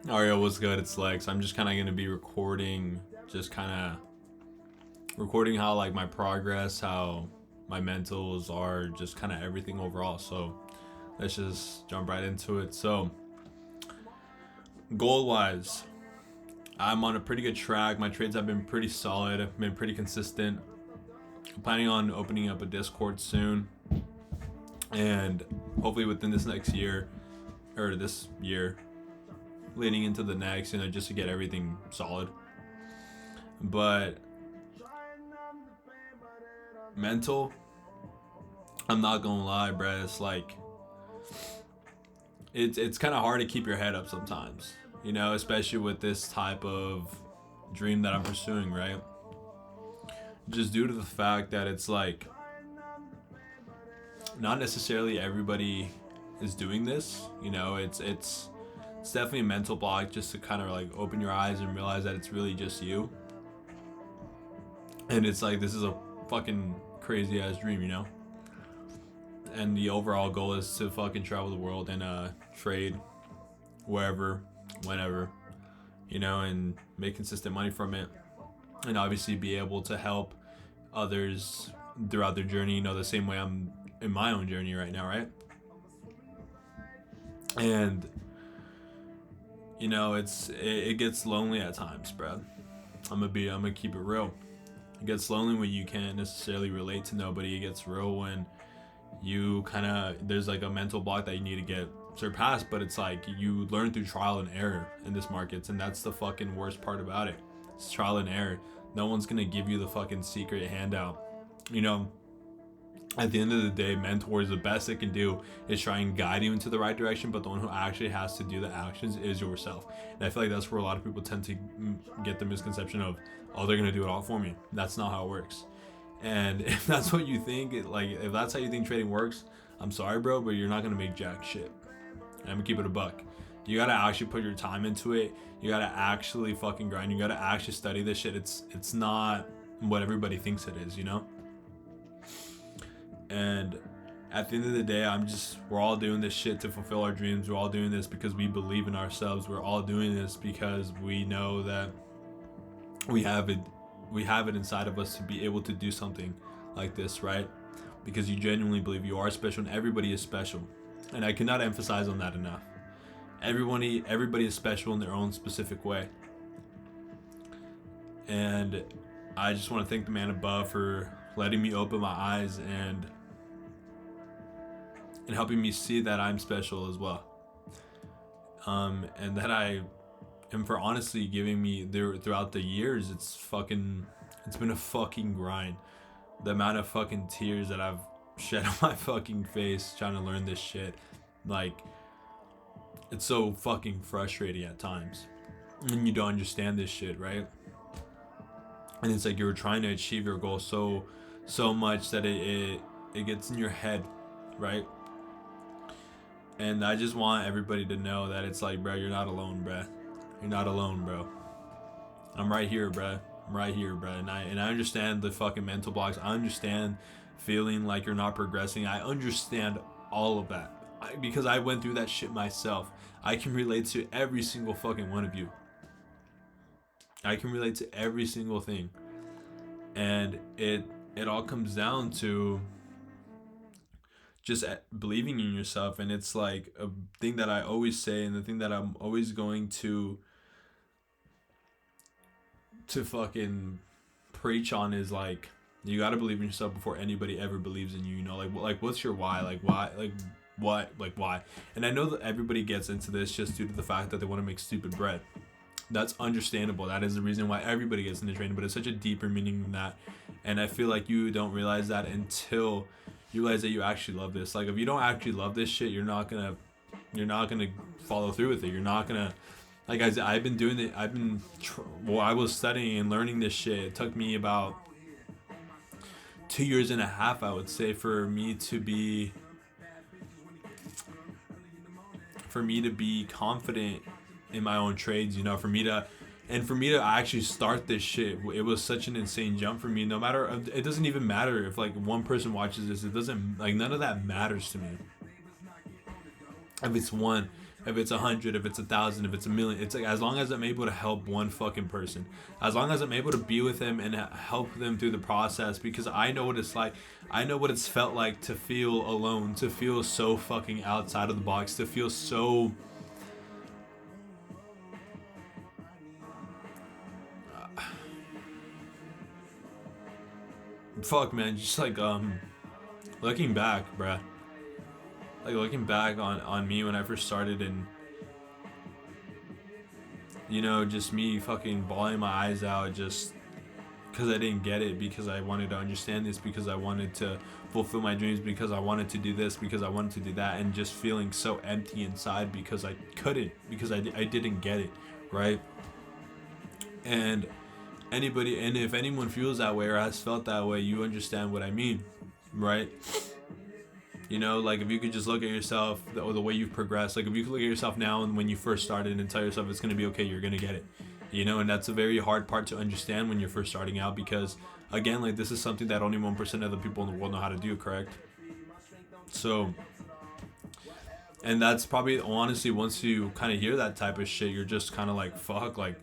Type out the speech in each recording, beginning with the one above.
Ario, what's good? It's Lex. I'm just kind of gonna be recording, just kind of recording how like my progress, how my mentals are, just kind of everything overall. So let's just jump right into it. So goal wise, I'm on a pretty good track. My trades have been pretty solid. I've been pretty consistent. I'm planning on opening up a Discord soon, and hopefully within this next year or this year, leading into the next, just to get everything solid. But mental, I'm not gonna lie, bruh. It's like it's kind of hard to keep your head up sometimes, especially with this type of dream that I'm pursuing, right? Just due to the fact that it's like not necessarily everybody is doing this. It's definitely a mental block just to kind of like open your eyes and realize that it's really just you. And it's like this is a fucking crazy ass dream. And the overall goal is to fucking travel the world and trade wherever, whenever, and make consistent money from it. And obviously be able to help others throughout their journey, the same way I'm in my own journey right now, right? And it gets lonely at times, bro. I'm gonna keep it real. It gets lonely when you can't necessarily relate to nobody. It gets real when you there's like a mental block that you need to get surpassed, but it's like you learn through trial and error in this markets, and that's the fucking worst part about it. It's trial and error. No one's gonna give you the fucking secret handout. At the end of the day, mentors, the best they can do is try and guide you into the right direction, but the one who actually has to do the actions is yourself. And I feel like that's where a lot of people tend to get the misconception of, oh, they're gonna do it all for me. That's not how it works. And if that's what you think, if that's how you think trading works, I'm sorry, bro, but you're not gonna make jack shit. And I'm gonna keep it a buck. You gotta actually put your time into it. You gotta actually fucking grind. You gotta actually study this shit. It's not what everybody thinks it is, And at the end of the day, we're all doing this shit to fulfill our dreams. We're all doing this because we believe in ourselves. We're all doing this because we know that we have it inside of us to be able to do something like this, right? Because you genuinely believe you are special and everybody is special. And I cannot emphasize on that enough. Everybody is special in their own specific way. And I just want to thank the man above for letting me open my eyes and helping me see that I'm special as well. And for honestly giving me there throughout the years, it's been a fucking grind. The amount of fucking tears that I've shed on my fucking face trying to learn this shit, like, it's so fucking frustrating at times. And you don't understand this shit, right? And it's like you're trying to achieve your goal so much that it gets in your head, right? And I just want everybody to know that it's like, bro, you're not alone, bro. You're not alone, bro. I'm right here, bro. I'm right here, bro. And I understand the fucking mental blocks. I understand feeling like you're not progressing. I understand all of that. Because I went through that shit myself. I can relate to every single fucking one of you. I can relate to every single thing. And it all comes down to just believing in yourself. And it's like a thing that I always say, and the thing that I'm always going to fucking preach on is like, you got to believe in yourself before anybody ever believes in you. Like what's your why? Like why? Like why? And I know that everybody gets into this just due to the fact that they want to make stupid bread. That's understandable. That is the reason why everybody gets into trading, but it's such a deeper meaning than that. And I feel like you don't realize that until you realize that you actually love this. Like, if you don't actually love this shit, you're not gonna follow through with it. You're not gonna, like, I've been doing it. I was studying and learning this shit. It took me about 2.5 years, I would say, for me to be confident in my own trades, for me to actually start this shit. It was such an insane jump for me. No matter, it doesn't even matter if like one person watches this. It doesn't, like, none of that matters to me. If it's one, if it's 100, if it's 1,000, if it's 1,000,000. It's like, as long as I'm able to help one fucking person, as long as I'm able to be with them and help them through the process, because I know what it's like. I know what it's felt like to feel alone, to feel so fucking outside of the box, to feel so fuck, man, just like looking back, bruh, like looking back on me when I first started, and you know, just me fucking bawling my eyes out just because I didn't get it, because I wanted to understand this, because I wanted to fulfill my dreams, because I wanted to do this, because I wanted to do that, and just feeling so empty inside because I couldn't, because I didn't get it, right? And if anyone feels that way or has felt that way, you understand what I mean, right? You know, like if you could just look at yourself, the way you've progressed, like if you could look at yourself now and when you first started and tell yourself it's going to be okay, you're going to get it, you know. And that's a very hard part to understand when you're first starting out, because again, like this is something that only 1% of the people in the world know how to do, correct? So, and that's probably, honestly, once you kind of hear that type of shit, you're just kind of like, fuck, like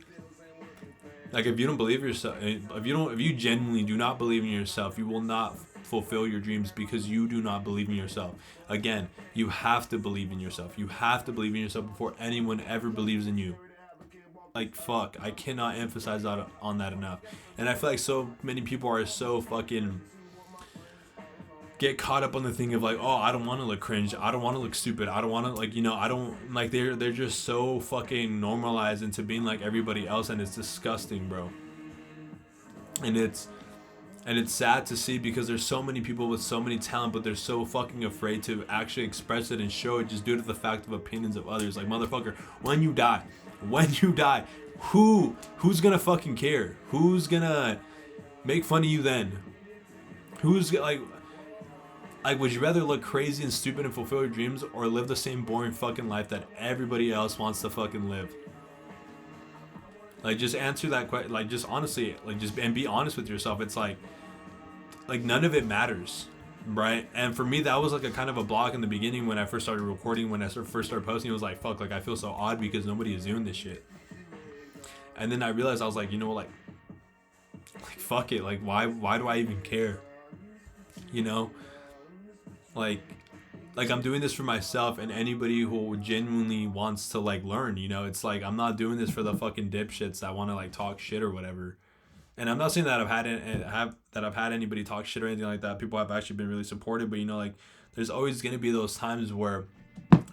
if you don't believe yourself, if you genuinely do not believe in yourself, you will not fulfill your dreams, because you do not believe in yourself. Again, you have to believe in yourself. You have to believe in yourself before anyone ever believes in you. Like, fuck, I cannot emphasize that on that enough. And I feel like so many people are so fucking get caught up on the thing of like, oh, I don't want to look cringe, I don't want to look stupid, I don't want to, like, you know, I don't, like, they're just so fucking normalized into being like everybody else, and it's disgusting, bro. And it's sad to see, because there's so many people with so many talent, but they're so fucking afraid to actually express it and show it, just due to the fact of opinions of others. Like, motherfucker, when you die, who's gonna fucking care? Who's gonna make fun of you then? Who's like, would you rather look crazy and stupid and fulfill your dreams, or live the same boring fucking life that everybody else wants to fucking live? Like, just answer that question. Like, just honestly, like, just, and be honest with yourself. It's like none of it matters, right? And for me, that was like a kind of a block in the beginning when I first started recording. When I first started posting, it was like, fuck, like I feel so odd because nobody is doing this shit. And then I realized, I was like, you know, like fuck it, like why do I even care? You know, like I'm doing this for myself and anybody who genuinely wants to like learn. You know, it's like, I'm not doing this for the fucking dipshits that want to like talk shit or whatever. And I'm not saying that I've had anybody talk shit or anything like that. People have actually been really supportive, but you know, like there's always gonna be those times where,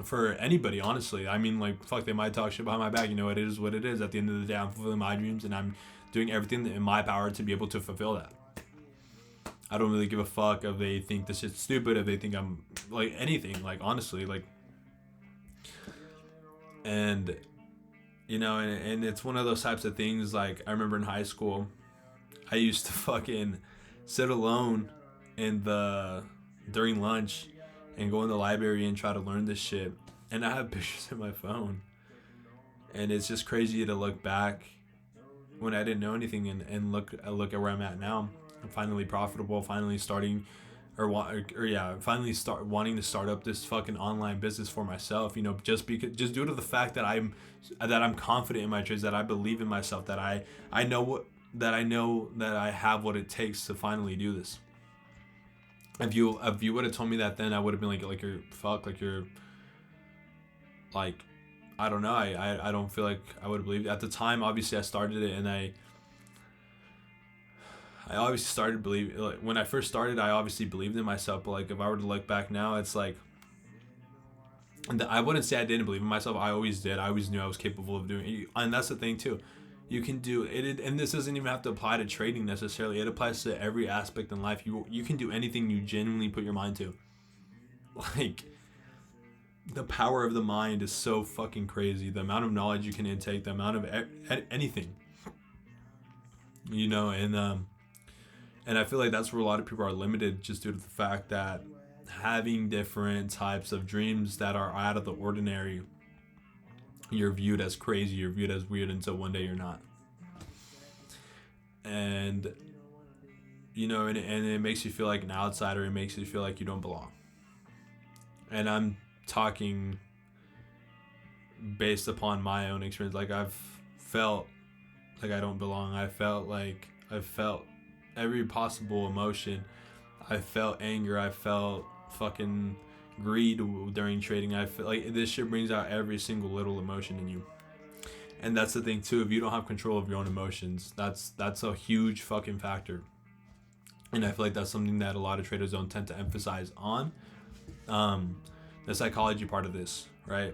for anybody, honestly, I mean, like, fuck, they might talk shit behind my back. You know, it is what it is. At the end of the day, I'm fulfilling my dreams and I'm doing everything in my power to be able to fulfill that. I don't really give a fuck if they think this shit's stupid, if they think I'm like anything, like, honestly, like, and you know, and it's one of those types of things. Like, I remember in high school, I used to fucking sit alone during lunch and go in the library and try to learn this shit. And I have pictures in my phone. And it's just crazy to look back when I didn't know anything and look at where I'm at now. I'm finally profitable, finally starting finally start wanting to start up this fucking online business for myself, you know, just due to the fact that I'm confident in my trades, that I believe in myself, that I know that I have what it takes to finally do this. If you would have told me that then, I would have been like you're fuck, like you're like, I don't know, I don't feel like I would have believed it. At the time, obviously I started it and I obviously started believing, like when I first started, I obviously believed in myself, but like if I were to look back now, it's like, I wouldn't say I didn't believe in myself. I always did. I always knew I was capable of doing it. And that's the thing too. You can do it, and this doesn't even have to apply to trading necessarily. It applies to every aspect in life. You can do anything you genuinely put your mind to. Like, the power of the mind is so fucking crazy. The amount of knowledge you can intake, the amount of anything, you know, and I feel like that's where a lot of people are limited, just due to the fact that having different types of dreams that are out of the ordinary, you're viewed as crazy, you're viewed as weird, until one day you're not. And you know, and it makes you feel like an outsider. It makes you feel like you don't belong. And I'm talking based upon my own experience. Like I've felt like I don't belong. I felt every possible emotion. I felt anger. I felt fucking greed during trading. I feel like this shit brings out every single little emotion in you. And that's the thing too. If you don't have control of your own emotions, that's a huge fucking factor. And I feel like that's something that a lot of traders don't tend to emphasize on. The psychology part of this, right?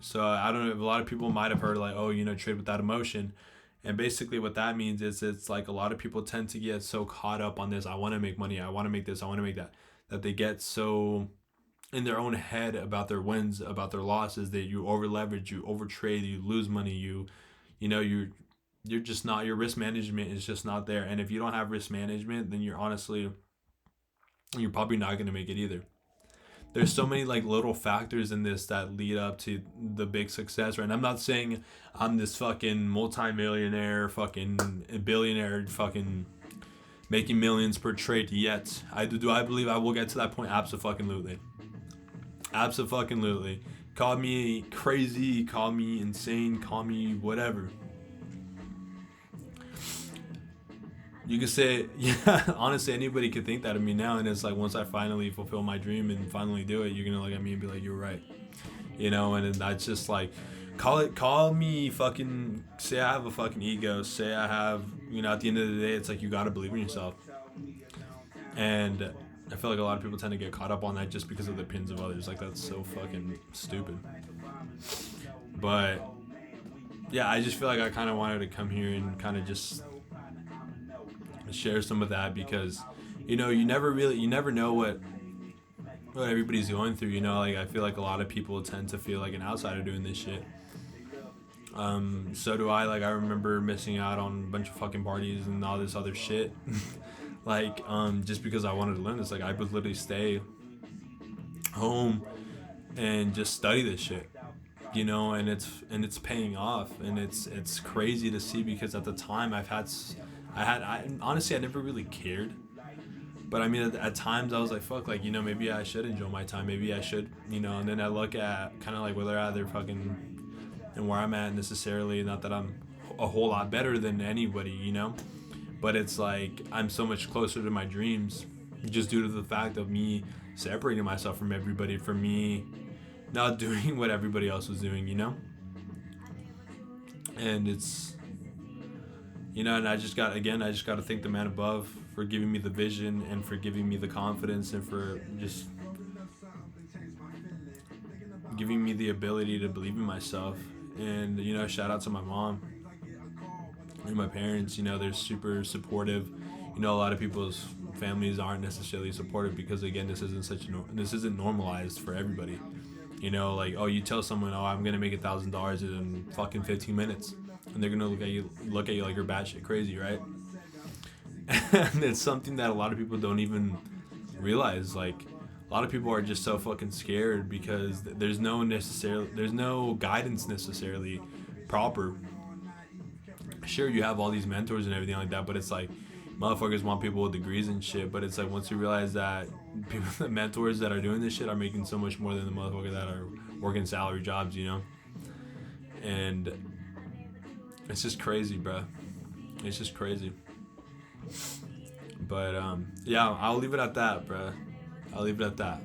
So I don't know if a lot of people might have heard like, oh, trade without emotion. And basically what that means is it's like a lot of people tend to get so caught up on this. I want to make money. I want to make this. I want to make that. That they get so in their own head about their wins, about their losses, that you over leverage, you over trade, you lose money, you're just not, your risk management is just not there. And if you don't have risk management, then you're probably not going to make it either. There's so many like little factors in this that lead up to the big success, right? And I'm not saying I'm this fucking multi-millionaire, fucking billionaire, fucking making millions per trade yet. Do I believe I will get to that point? Abso-fucking-lutely. Abso-fucking-lutely. Call me crazy, call me insane, call me whatever. You could say, yeah, honestly, anybody could think that of me now. And it's like, once I finally fulfill my dream and finally do it, you're going to look at me and be like, you're right. And that's just like, call me fucking, say I have a fucking ego. Say I have, at the end of the day, it's like, you got to believe in yourself. And I feel like a lot of people tend to get caught up on that just because of the opinions of others. Like, that's so fucking stupid. But yeah, I just feel like I kind of wanted to come here and kind of just share some of that, because you never know what everybody's going through. Like I feel like a lot of people tend to feel like an outsider doing this shit. So do I. Like I remember missing out on a bunch of fucking parties and all this other shit. Like just because I wanted to learn this. Like I would literally stay home and just study this shit. And it's paying off, and it's crazy to see, because at the time I honestly, I never really cared. But I mean, at times I was like, fuck, like, maybe I should enjoy my time. Maybe I should, and then I look at kind of like where they're at, they're fucking, and where I'm at necessarily. Not that I'm a whole lot better than anybody, but it's like I'm so much closer to my dreams just due to the fact of me separating myself from everybody, for me not doing what everybody else was doing, And it's, and I just got to thank the man above for giving me the vision and for giving me the confidence and for just giving me the ability to believe in myself. And, shout out to my mom and my parents. They're super supportive. A lot of people's families aren't necessarily supportive because, again, this isn't normalized for everybody. Like, oh, you tell someone, oh, I'm going to make $1,000 in fucking 15 minutes. And they're going to look at you like you're batshit crazy, right? And it's something that a lot of people don't even realize. Like, a lot of people are just so fucking scared because there's no guidance necessarily proper. Sure, you have all these mentors and everything like that, but it's like, motherfuckers want people with degrees and shit. But it's like, once you realize that the mentors that are doing this shit are making so much more than the motherfuckers that are working salary jobs, And it's just crazy, bro. It's just crazy. But yeah, I'll leave it at that, bro. I'll leave it at that.